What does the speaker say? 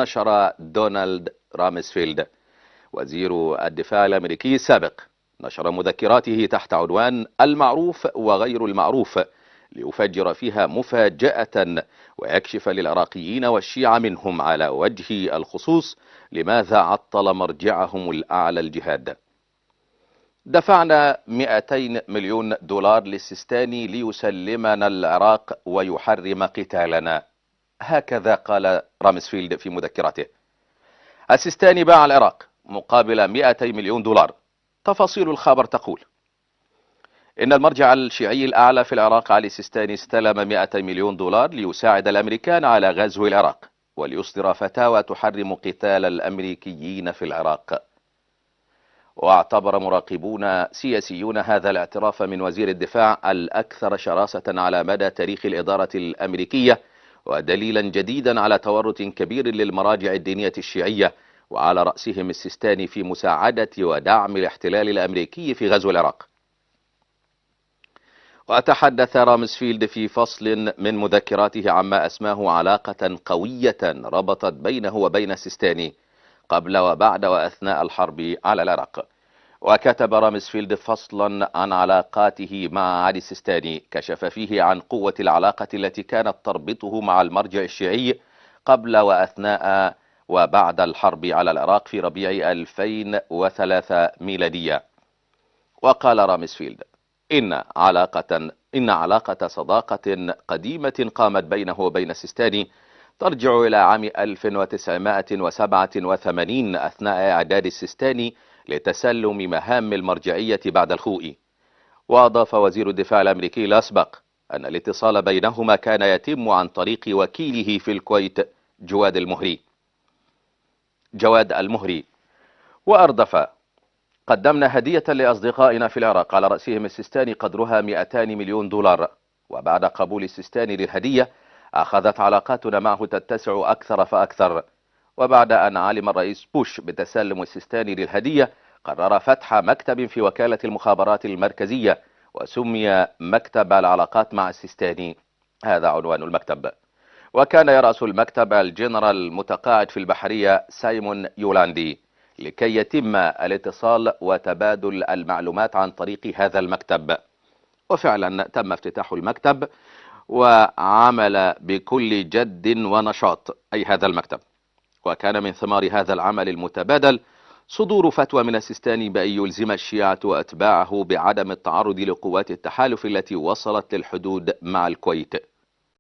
نشر دونالد رامسفيلد وزير الدفاع الأمريكي السابق نشر مذكراته تحت عنوان المعروف وغير المعروف، ليفجر فيها مفاجأة ويكشف للعراقيين والشيعة منهم على وجه الخصوص لماذا عطل مرجعهم الأعلى الجهاد. دفعنا 200 مليون دولار للسيستاني ليسلمنا العراق ويحرم قتالنا، هكذا قال رامسفيلد في مذكراته. السيستاني باع العراق مقابل 200 مليون دولار. تفاصيل الخبر تقول إن المرجع الشيعي الأعلى في العراق علي السيستاني استلم 200 مليون دولار ليساعد الأمريكان على غزو العراق وليصدر فتاوى تحرم قتال الأمريكيين في العراق. واعتبر مراقبون سياسيون هذا الاعتراف من وزير الدفاع الأكثر شراسة على مدى تاريخ الإدارة الأمريكية، ودليلا جديدا على تورط كبير للمراجع الدينية الشيعية وعلى رأسهم السيستاني في مساعدة ودعم الاحتلال الأمريكي في غزو العراق. وتحدث رامسفيلد في فصل من مذكراته عما أسماه علاقة قوية ربطت بينه وبين السيستاني قبل وبعد وأثناء الحرب على العراق. وكتب رامسفيلد فصلا عن علاقاته مع علي السيستاني كشف فيه عن قوة العلاقة التي كانت تربطه مع المرجع الشيعي قبل وأثناء وبعد الحرب على العراق في ربيع 2003 ميلادية. وقال رامسفيلد إن علاقة صداقة قديمة قامت بينه وبين السيستاني ترجع إلى عام 1987 أثناء إعداد السيستاني لتسلم مهام المرجعية بعد الخوئ. وأضاف وزير الدفاع الأمريكي الأسبق أن الاتصال بينهما كان يتم عن طريق وكيله في الكويت جواد المهري. وأردف: قدمنا هدية لأصدقائنا في العراق على رأسهم السيستاني قدرها 200 مليون دولار، وبعد قبول السيستاني للهدية أخذت علاقاتنا معه تتسع أكثر فأكثر. وبعد أن علم الرئيس بوش بتسلم السيستاني للهدية قرر فتح مكتب في وكالة المخابرات المركزية وسمي مكتب العلاقات مع السيستاني، هذا عنوان المكتب. وكان يرأس المكتب الجنرال المتقاعد في البحرية سايمون يولاندي، لكي يتم الاتصال وتبادل المعلومات عن طريق هذا المكتب. وفعلا تم افتتاح المكتب وعمل بكل جد ونشاط أي هذا المكتب. وكان من ثمار هذا العمل المتبادل صدور فتوى من السيستاني بأن يلزم الشيعة وأتباعه بعدم التعرض لقوات التحالف التي وصلت للحدود مع الكويت.